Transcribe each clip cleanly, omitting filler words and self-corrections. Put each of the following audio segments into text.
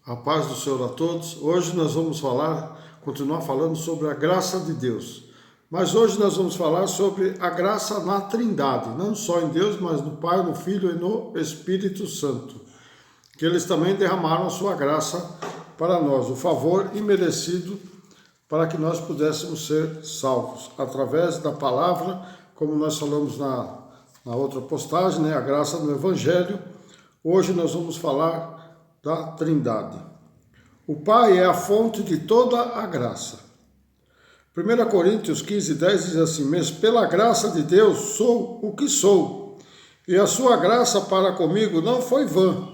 A paz do Senhor a todos. Hoje nós vamos continuar falando sobre a graça de Deus. Mas hoje nós vamos falar sobre a graça na Trindade, não só em Deus, mas no Pai, no Filho e no Espírito Santo. Que eles também derramaram a sua graça para nós, o favor imerecido para que nós pudéssemos ser salvos. Através da palavra, como nós falamos na outra postagem, a graça no Evangelho. Hoje nós vamos falar da Trindade. O Pai é a fonte de toda a graça. 1 Coríntios 15:10 diz assim: mas pela graça de Deus sou o que sou, e a sua graça para comigo não foi vã.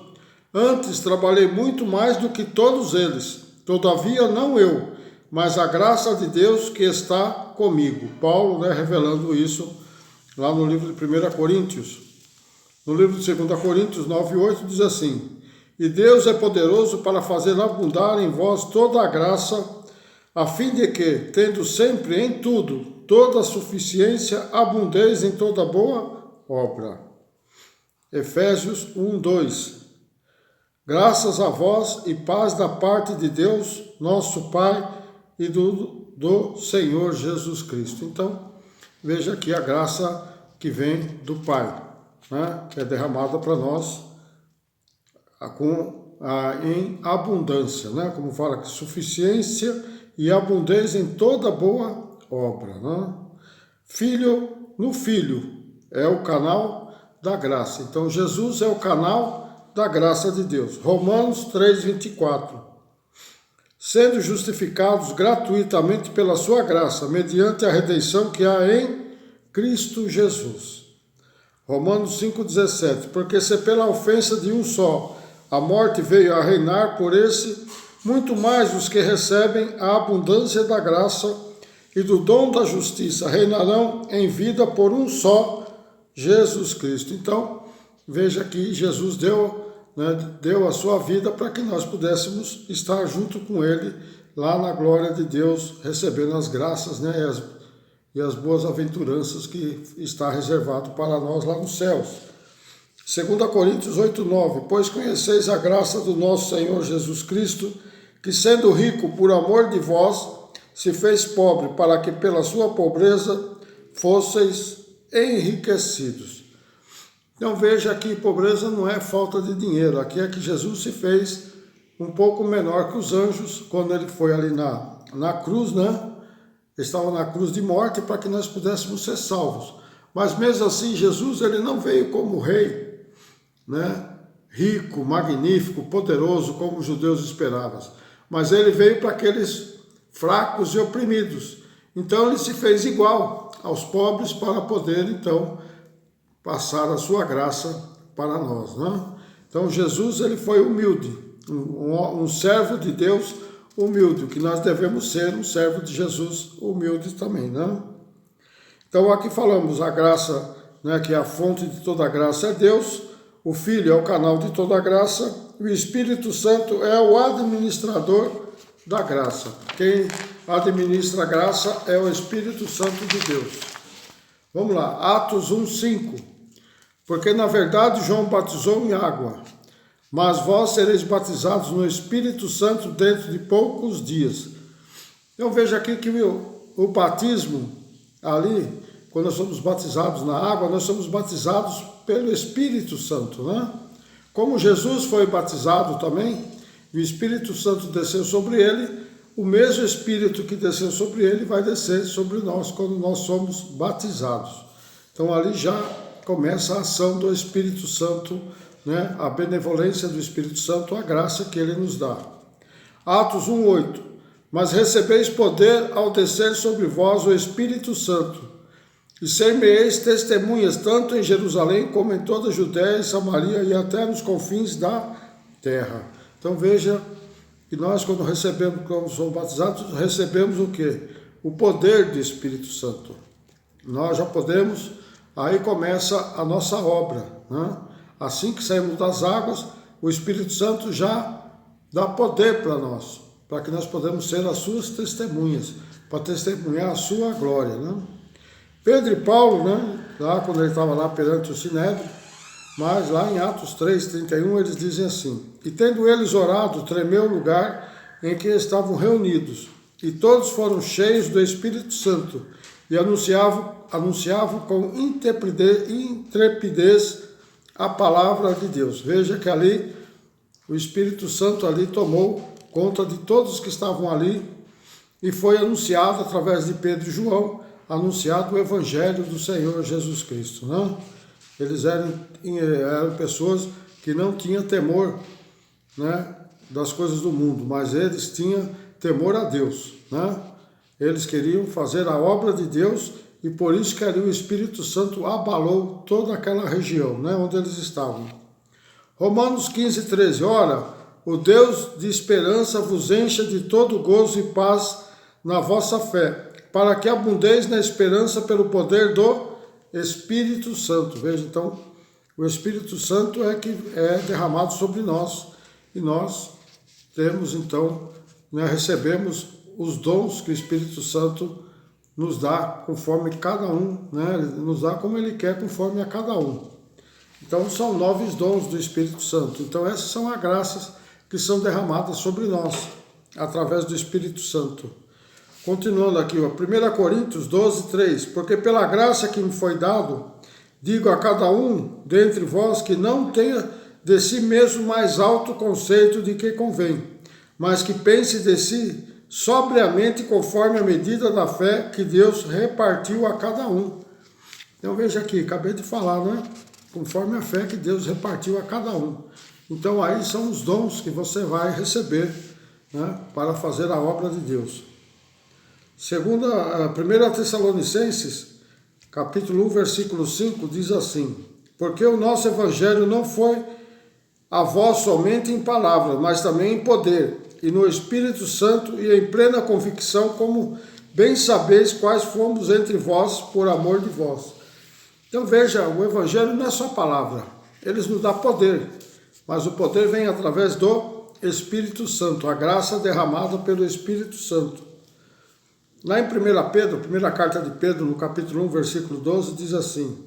Antes trabalhei muito mais do que todos eles, todavia não eu, mas a graça de Deus que está comigo. Paulo, revelando isso lá no livro de 1 Coríntios. No livro de 2 Coríntios 9:8 diz assim: e Deus é poderoso para fazer abundar em vós toda a graça, a fim de que, tendo sempre em tudo toda a suficiência, abundeis em toda boa obra. Efésios 1:2. Graças a vós e paz da parte de Deus, nosso Pai, e do Senhor Jesus Cristo. Então, veja aqui a graça que vem do Pai, que é derramada para nós em abundância, como fala aqui, suficiência e abundância em toda boa obra. Filho no Filho é o canal da graça. Então, Jesus é o canal da graça de Deus. Romanos 3:24. Sendo justificados gratuitamente pela sua graça, mediante a redenção que há em Cristo Jesus. Romanos 5:17. Porque se pela ofensa de um só a morte veio a reinar, por esse, muito mais os que recebem a abundância da graça e do dom da justiça reinarão em vida por um só, Jesus Cristo. Então, veja que Jesus deu a sua vida para que nós pudéssemos estar junto com Ele lá na glória de Deus, recebendo as graças e as boas aventuranças que está reservado para nós lá nos céus. 2 Coríntios 8:9. Pois conheceis a graça do nosso Senhor Jesus Cristo, que sendo rico por amor de vós, se fez pobre, para que pela sua pobreza fosseis enriquecidos. Então veja que pobreza não é falta de dinheiro. Aqui é que Jesus se fez um pouco menor que os anjos, quando ele foi ali na cruz, estava na cruz de morte para que nós pudéssemos ser salvos. Mas mesmo assim, Jesus ele não veio como rei, rico, magnífico, poderoso, como os judeus esperavam. Mas ele veio para aqueles fracos e oprimidos. Então ele se fez igual aos pobres para poder, então, passar a sua graça para nós. Então Jesus ele foi humilde, um servo de Deus humilde, o que nós devemos ser um servo de Jesus humilde também. Então aqui falamos a graça, que a fonte de toda a graça é Deus. O Filho é o canal de toda a graça, e o Espírito Santo é o administrador da graça. Quem administra a graça é o Espírito Santo de Deus. Vamos lá, Atos 1:5. Porque na verdade João batizou em água, mas vós sereis batizados no Espírito Santo dentro de poucos dias. Então veja aqui que o batismo ali, quando nós somos batizados na água, nós somos batizados pelo Espírito Santo, Como Jesus foi batizado também, e o Espírito Santo desceu sobre ele, o mesmo Espírito que desceu sobre ele vai descer sobre nós quando nós somos batizados. Então ali já começa a ação do Espírito Santo, a benevolência do Espírito Santo, a graça que ele nos dá. Atos 1:8. Mas recebeis poder ao descer sobre vós o Espírito Santo, e ser-me-eis testemunhas tanto em Jerusalém como em toda a Judéia e Samaria e até nos confins da terra. Então veja que nós quando somos batizados, recebemos o quê? O poder do Espírito Santo. Nós já podemos, aí começa a nossa obra. Assim que saímos das águas, o Espírito Santo já dá poder para nós, para que nós podemos ser as suas testemunhas, para testemunhar a sua glória. Pedro e Paulo, lá quando ele estava lá perante o Sinédrio, Mas lá em Atos 3:31 eles dizem assim: e tendo eles orado, tremeu o lugar em que estavam reunidos, e todos foram cheios do Espírito Santo, e anunciavam com intrepidez a palavra de Deus. Veja que ali o Espírito Santo ali tomou conta de todos que estavam ali, e foi anunciado através de Pedro e João, anunciado o Evangelho do Senhor Jesus Cristo, né? Eles eram pessoas que não tinham temor, né, das coisas do mundo, mas eles tinham temor a Deus, né? Eles queriam fazer a obra de Deus, e por isso que ali o Espírito Santo abalou toda aquela região, né, onde eles estavam. Romanos 15:13, ora, o Deus de esperança vos encha de todo gozo e paz na vossa fé, para que abundeis na esperança pelo poder do Espírito Santo. Veja, então, o Espírito Santo é que é derramado sobre nós, e nós temos, então, né, recebemos os dons que o Espírito Santo nos dá, conforme cada um, né, nos dá como ele quer, conforme a cada um. Então, são 9 dons do Espírito Santo. Então, essas são as graças que são derramadas sobre nós, através do Espírito Santo. Continuando aqui, 1 Coríntios 12:3, porque pela graça que me foi dado, digo a cada um dentre vós que não tenha de si mesmo mais alto conceito de que convém, mas que pense de si sobriamente conforme a medida da fé que Deus repartiu a cada um. Então veja aqui, acabei de falar, né? Conforme a fé que Deus repartiu a cada um. Então aí são os dons que você vai receber, né, para fazer a obra de Deus. 1 Tessalonicenses, capítulo 1, versículo 5, diz assim: porque o nosso evangelho não foi a vós somente em palavras, mas também em poder, e no Espírito Santo, e em plena convicção, como bem sabeis quais fomos entre vós por amor de vós. Então veja, o evangelho não é só palavra, ele nos dá poder, mas o poder vem através do Espírito Santo, a graça derramada pelo Espírito Santo. Lá em 1 Pedro, primeira carta de Pedro, no capítulo 1, versículo 12, diz assim: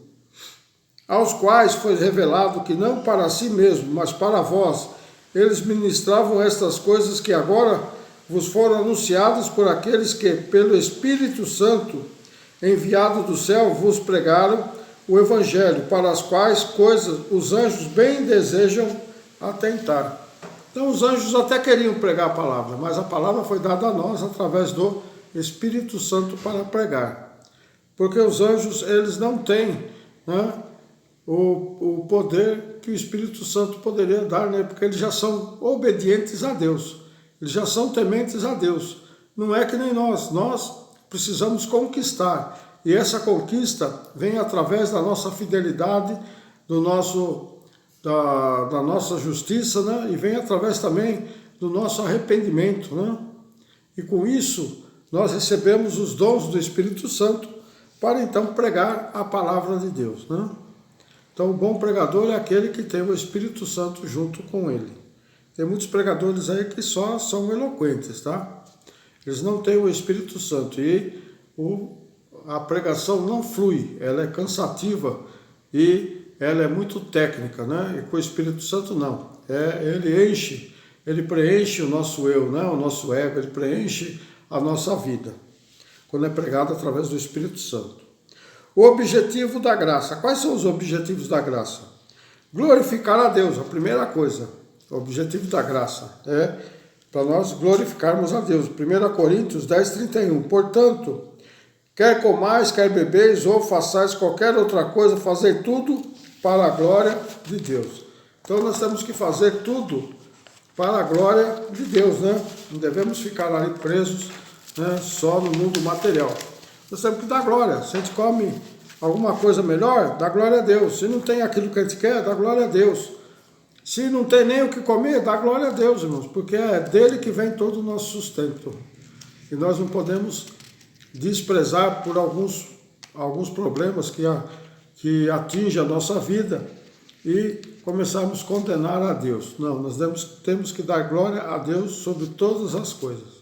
aos quais foi revelado que não para si mesmo, mas para vós, eles ministravam estas coisas que agora vos foram anunciadas por aqueles que, pelo Espírito Santo, enviado do céu, vos pregaram o Evangelho, para as quais coisas os anjos bem desejam atentar. Então os anjos até queriam pregar a palavra, mas a palavra foi dada a nós através do Espírito Santo para pregar. Porque os anjos, eles não têm, né, o poder que o Espírito Santo poderia dar, né? Porque eles já são obedientes a Deus, eles já são tementes a Deus. Não é que nem nós precisamos conquistar, e essa conquista vem através da nossa fidelidade, da nossa justiça, né? E vem através também do nosso arrependimento, né? E com isso nós recebemos os dons do Espírito Santo para então pregar a palavra de Deus, né? Então, o bom pregador é aquele que tem o Espírito Santo junto com ele. Tem muitos pregadores aí que só são eloquentes, tá? Eles não têm o Espírito Santo e a pregação não flui, ela é cansativa e ela é muito técnica, né? E com o Espírito Santo não. Ele preenche o nosso eu, né? O nosso ego, ele preenche a nossa vida, quando é pregado através do Espírito Santo. O objetivo da graça. Quais são os objetivos da graça? Glorificar a Deus, a primeira coisa. O objetivo da graça é para nós glorificarmos a Deus. 1 Coríntios 10:31. Portanto, quer comais, quer bebeis, ou façais qualquer outra coisa, fazer tudo para a glória de Deus. Então nós temos que fazer tudo para a glória de Deus, né? Não devemos ficar ali presos, né, só no mundo material. Nós temos que dar glória. Se a gente come alguma coisa melhor, dá glória a Deus. Se não tem aquilo que a gente quer, dá glória a Deus. Se não tem nem o que comer, dá glória a Deus, irmãos, porque é dele que vem todo o nosso sustento. E nós não podemos desprezar por alguns problemas que atingem a nossa vida e começarmos a condenar a Deus. Não, nós temos que dar glória a Deus sobre todas as coisas.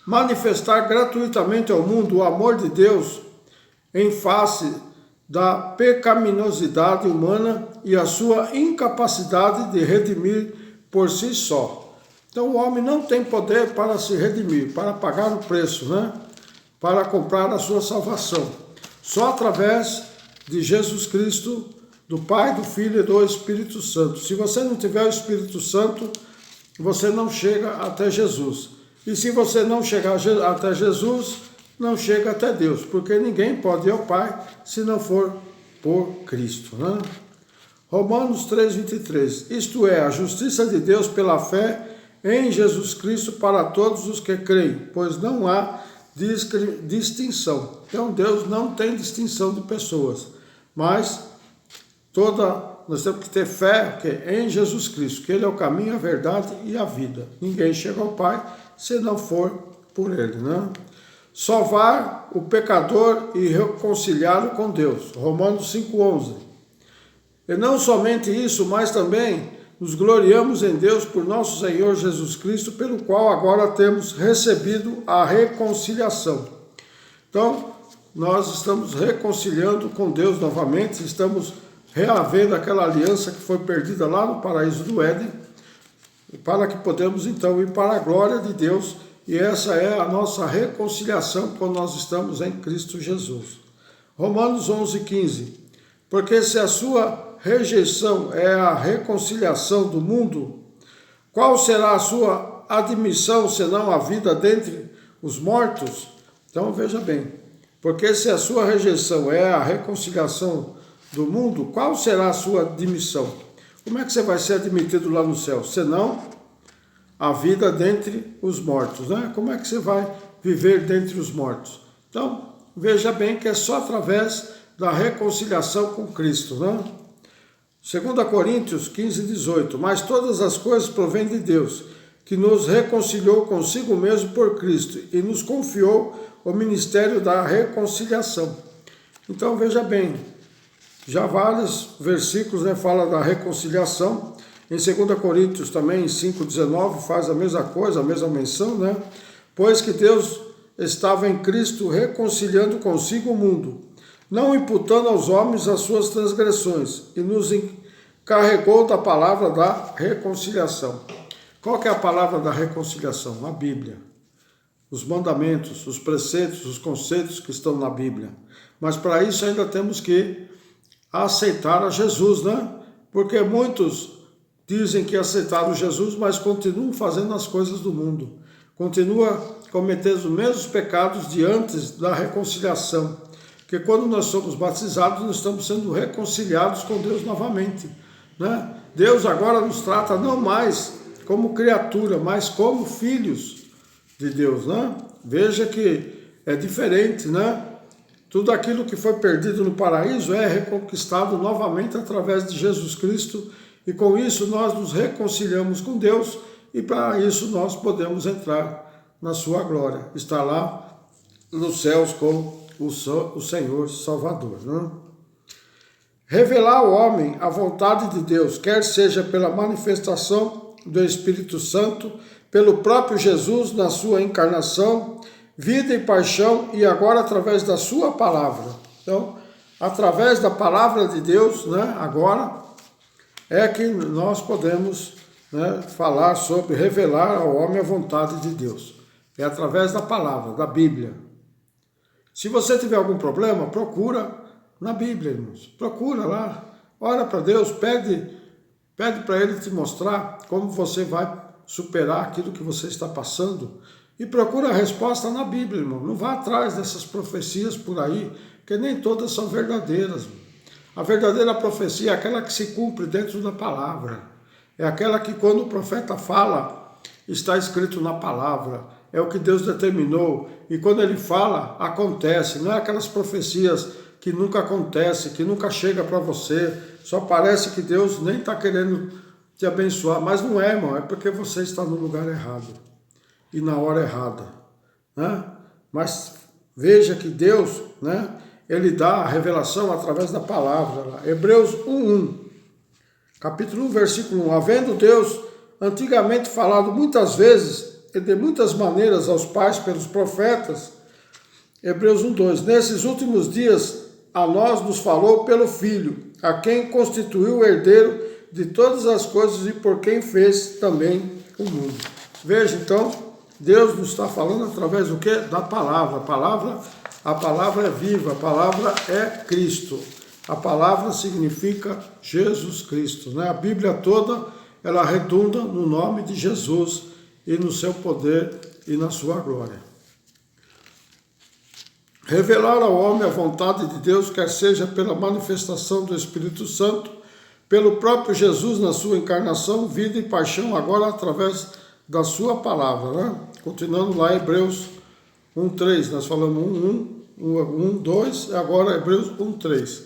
Manifestar gratuitamente ao mundo o amor de Deus em face da pecaminosidade humana e a sua incapacidade de redimir por si só. Então o homem não tem poder para se redimir, para pagar o preço, né? Para comprar a sua salvação. Só através de Jesus Cristo, do Pai, do Filho e do Espírito Santo. Se você não tiver o Espírito Santo, você não chega até Jesus. E se você não chegar até Jesus, não chega até Deus, porque ninguém pode ir ao Pai se não for por Cristo, né? Romanos 3:23. Isto é, a justiça de Deus pela fé em Jesus Cristo para todos os que creem, pois não há distinção. Então Deus não tem distinção de pessoas, mas nós temos que ter fé em Jesus Cristo, que Ele é o caminho, a verdade e a vida. Ninguém chega ao Pai se não for por Ele, né? Salvar o pecador e reconciliá-lo com Deus. Romanos 5:11. E não somente isso, mas também nos gloriamos em Deus por nosso Senhor Jesus Cristo, pelo qual agora temos recebido a reconciliação. Então, nós estamos reconciliando com Deus novamente, estamos reavendo aquela aliança que foi perdida lá no paraíso do Éden, para que podemos então ir para a glória de Deus, e essa é a nossa reconciliação quando nós estamos em Cristo Jesus. Romanos 11:15. Porque se a sua rejeição é a reconciliação do mundo, qual será a sua admissão senão a vida dentre os mortos? Então veja bem, porque se a sua rejeição é a reconciliação do mundo, qual será a sua admissão? Como é que você vai ser admitido lá no céu? Senão a vida dentre os mortos, né? Como é que você vai viver dentre os mortos? Então, veja bem que é só através da reconciliação com Cristo, né? 2 Coríntios 15:18. Mas todas as coisas provêm de Deus, que nos reconciliou consigo mesmo por Cristo e nos confiou o ministério da reconciliação. Então, veja bem, já vários versículos, né, fala da reconciliação. Em 2 Coríntios também, 5:19, faz a mesma coisa, a mesma menção, né? Pois que Deus estava em Cristo reconciliando consigo o mundo, não imputando aos homens as suas transgressões, e nos encarregou da palavra da reconciliação. Qual que é a palavra da reconciliação? A Bíblia. Os mandamentos, os preceitos, os conceitos que estão na Bíblia. Mas para isso ainda temos que aceitar a Jesus, né? Porque muitos dizem que aceitaram Jesus, mas continuam fazendo as coisas do mundo. Continuam cometendo os mesmos pecados de antes da reconciliação. Porque quando nós somos batizados, nós estamos sendo reconciliados com Deus novamente, né? Deus agora nos trata não mais como criatura, mas como filhos de Deus, né? Veja que é diferente, né? Tudo aquilo que foi perdido no paraíso é reconquistado novamente através de Jesus Cristo, e com isso nós nos reconciliamos com Deus, e para isso nós podemos entrar na sua glória, estar lá nos céus com o Senhor Salvador, né? Revelar ao homem a vontade de Deus, quer seja pela manifestação do Espírito Santo, pelo próprio Jesus na sua encarnação, vida e paixão, e agora através da sua palavra. Então, através da palavra de Deus, né, agora é que nós podemos, né, falar sobre revelar ao homem a vontade de Deus. É através da palavra, da Bíblia. Se você tiver algum problema, procura na Bíblia, irmãos. Procura lá, ora para Deus, pede para Ele te mostrar como você vai superar aquilo que você está passando. E procura a resposta na Bíblia, irmão. Não vá atrás dessas profecias por aí, porque nem todas são verdadeiras. A verdadeira profecia é aquela que se cumpre dentro da palavra. É aquela que quando o profeta fala, está escrito na palavra. É o que Deus determinou. E quando Ele fala, acontece. Não é aquelas profecias que nunca acontecem, que nunca chega para você. Só parece que Deus nem está querendo te abençoar. Mas não é, irmão. É porque você está no lugar errado e na hora errada, né? Mas veja que Deus, né, Ele dá a revelação através da palavra. Hebreus 1:1, capítulo 1, versículo 1. Havendo Deus antigamente falado muitas vezes e de muitas maneiras aos pais pelos profetas, Hebreus 1:2. Nesses últimos dias a nós nos falou pelo Filho, a quem constituiu o herdeiro de todas as coisas e por quem fez também o mundo. Veja, então, Deus nos está falando através do quê? Da palavra. A palavra é viva, a palavra é Cristo. A palavra significa Jesus Cristo, né? A Bíblia toda, ela redunda no nome de Jesus e no seu poder e na sua glória. Revelar ao homem a vontade de Deus, quer seja pela manifestação do Espírito Santo, pelo próprio Jesus na sua encarnação, vida e paixão, agora através da sua palavra, né? Continuando lá em Hebreus 1:3, nós falamos 1:2, e agora Hebreus 1:3.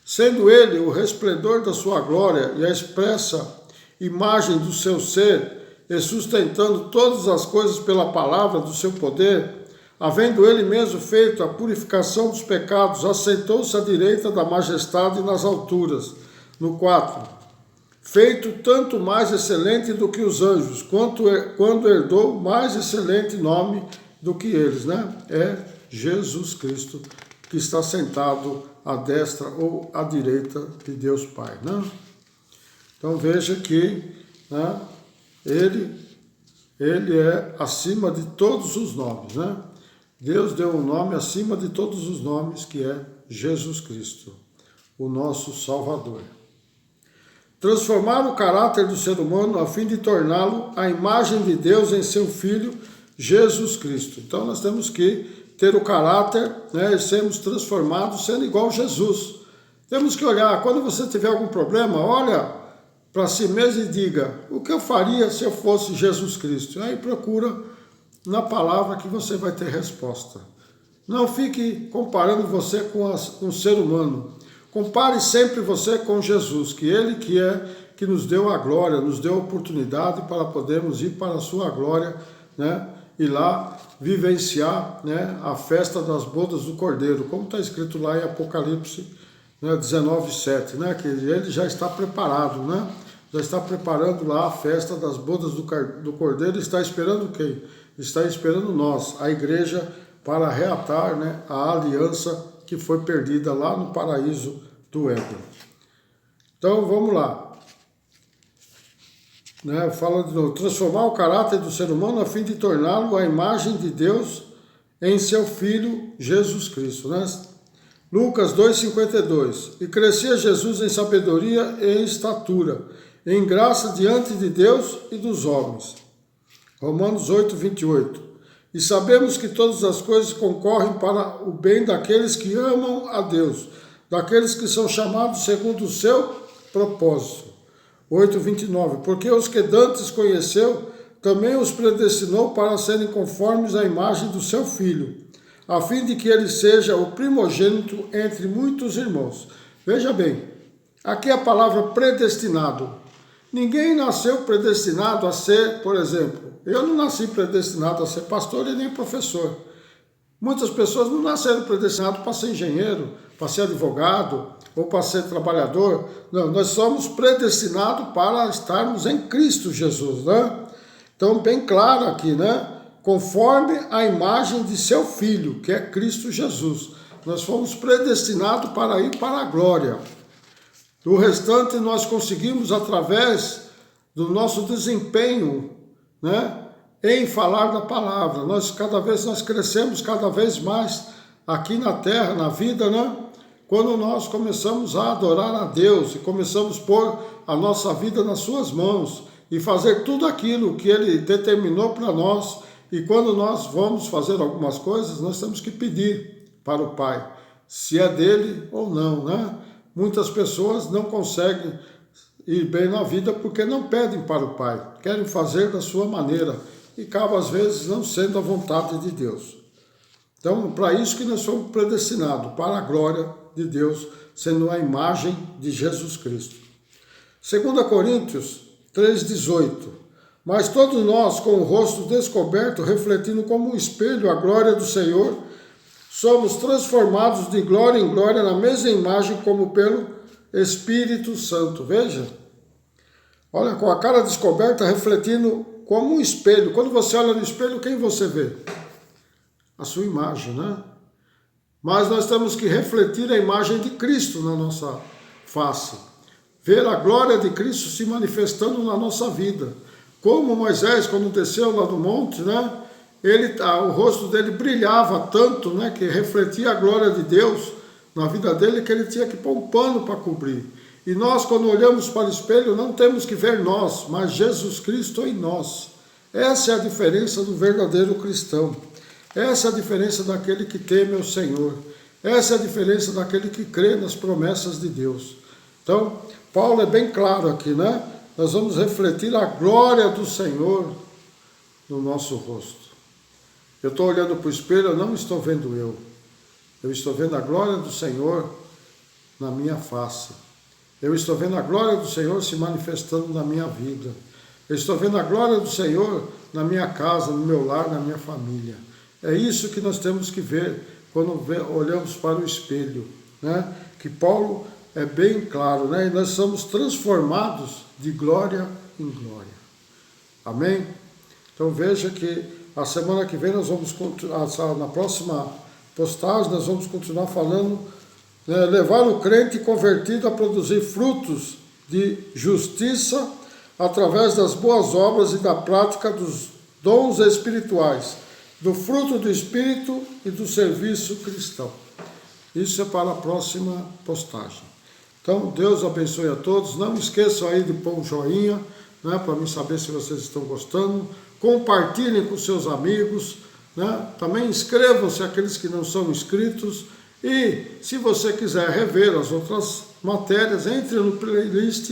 Sendo ele o resplendor da sua glória e a expressa imagem do seu ser, e sustentando todas as coisas pela palavra do seu poder, havendo ele mesmo feito a purificação dos pecados, assentou-se à direita da majestade nas alturas. No 4, feito tanto mais excelente do que os anjos, quando herdou mais excelente nome do que eles, né? É Jesus Cristo, que está sentado à destra ou à direita de Deus Pai, né? Então veja que, né, ele é acima de todos os nomes, né? Deus deu um nome acima de todos os nomes, que é Jesus Cristo, o nosso Salvador. Transformar o caráter do ser humano a fim de torná-lo a imagem de Deus em seu Filho, Jesus Cristo. Então nós temos que ter o caráter, né, e sermos transformados sendo igual a Jesus. Temos que olhar, quando você tiver algum problema, olha para si mesmo e diga, o que eu faria se eu fosse Jesus Cristo? Aí procura na palavra que você vai ter resposta. Não fique comparando você com o ser humano. Compare sempre você com Jesus, que ele que nos deu a glória, nos deu a oportunidade para podermos ir para a sua glória, né? E lá vivenciar, né, a festa das bodas do Cordeiro, como está escrito lá em Apocalipse, né, 19:7, né? Que ele já está preparado, né? Já está preparando lá a festa das bodas do Cordeiro. Está esperando quem? Está esperando nós, a igreja, para reatar, né, a aliança que foi perdida lá no paraíso do Éden. Então vamos lá. Né, fala de novo, transformar o caráter do ser humano a fim de torná-lo a imagem de Deus em seu Filho Jesus Cristo. Né? Lucas 2:52. E crescia Jesus em sabedoria e em estatura, em graça diante de Deus e dos homens. Romanos 8:28. E sabemos que todas as coisas concorrem para o bem daqueles que amam a Deus, daqueles que são chamados segundo o seu propósito. 8:29. Porque os que dantes conheceu, também os predestinou para serem conformes à imagem do seu Filho, a fim de que ele seja o primogênito entre muitos irmãos. Veja bem, aqui a palavra predestinado. Ninguém nasceu predestinado a ser, por exemplo, eu não nasci predestinado a ser pastor e nem professor. Muitas pessoas não nasceram predestinadas para ser engenheiro, para ser advogado ou para ser trabalhador. Não, nós somos predestinados para estarmos em Cristo Jesus, né? Então, bem claro aqui, né? Conforme a imagem de seu Filho, que é Cristo Jesus. Nós fomos predestinados para ir para a glória. O restante nós conseguimos através do nosso desempenho, né, em falar da palavra. Cada vez nós crescemos cada vez mais aqui na terra, na vida, né? Quando nós começamos a adorar a Deus e começamos a pôr a nossa vida nas suas mãos e fazer tudo aquilo que Ele determinou para nós. E quando nós vamos fazer algumas coisas, nós temos que pedir para o Pai, se é dele ou não, né? Muitas pessoas não conseguem ir bem na vida porque não pedem para o Pai, querem fazer da sua maneira e acaba às vezes não sendo a vontade de Deus. Então, para isso que nós somos predestinados, para a glória de Deus, sendo a imagem de Jesus Cristo. 2 Coríntios 3:18. Mas todos nós, com o rosto descoberto, refletindo como um espelho a glória do Senhor, somos transformados de glória em glória na mesma imagem como pelo Espírito Santo. Veja, olha, com a cara descoberta, refletindo como um espelho. Quando você olha no espelho, quem você vê? A sua imagem, né? mas nós temos que refletir a imagem de Cristo na nossa face. Ver a glória de Cristo se manifestando na nossa vida. Como Moisés, quando desceu lá do monte, né? O rosto dele brilhava tanto, né? Que refletia a glória de Deus na vida dele, que ele tinha que pôr um pano para cobrir. E nós, quando olhamos para o espelho, não temos que ver nós, mas Jesus Cristo em nós. Essa é a diferença do verdadeiro cristão. Essa é a diferença daquele que teme ao Senhor. Essa é a diferença daquele que crê nas promessas de Deus. Então, Paulo é bem claro aqui, né? Nós vamos refletir a glória do Senhor no nosso rosto. Eu estou olhando para o espelho, eu não estou vendo eu. Eu estou vendo a glória do Senhor na minha face. Eu estou vendo a glória do Senhor se manifestando na minha vida. Eu estou vendo a glória do Senhor na minha casa, no meu lar, na minha família. É isso que nós temos que ver quando olhamos para o espelho, né? Que Paulo é bem claro, né? E nós somos transformados de glória em glória. Amém? Então veja que a semana que vem nós vamos continuar, na próxima postagem nós vamos continuar falando, né, levar o crente convertido a produzir frutos de justiça através das boas obras e da prática dos dons espirituais, do fruto do Espírito e do serviço cristão. Isso é para a próxima postagem. Então, Deus abençoe a todos. Não esqueçam aí de pôr um joinha, né, para mim saber se vocês estão gostando. Compartilhem com seus amigos, né? Também inscrevam-se aqueles que não são inscritos. E se você quiser rever as outras matérias, entre no playlist,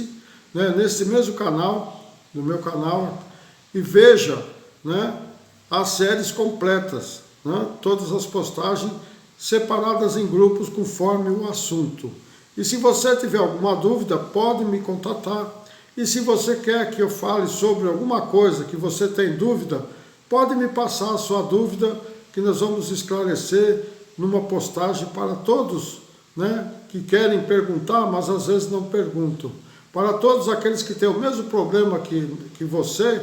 né, nesse mesmo canal, no meu canal, e veja, né, as séries completas, né, todas as postagens separadas em grupos conforme o assunto. E se você tiver alguma dúvida, pode me contatar. E se você quer que eu fale sobre alguma coisa que você tem dúvida, pode me passar a sua dúvida, que nós vamos esclarecer numa postagem para todos, né, que querem perguntar, mas às vezes não perguntam. Para todos aqueles que têm o mesmo problema que você,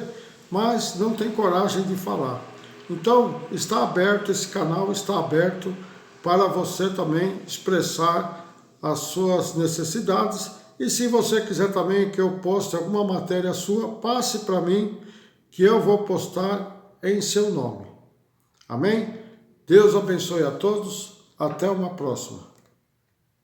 mas não têm coragem de falar. Então, está aberto, esse canal está aberto para você também expressar as suas necessidades. E se você quiser também que eu poste alguma matéria sua, passe para mim, que eu vou postar em seu nome. Amém? Deus abençoe a todos. Até uma próxima.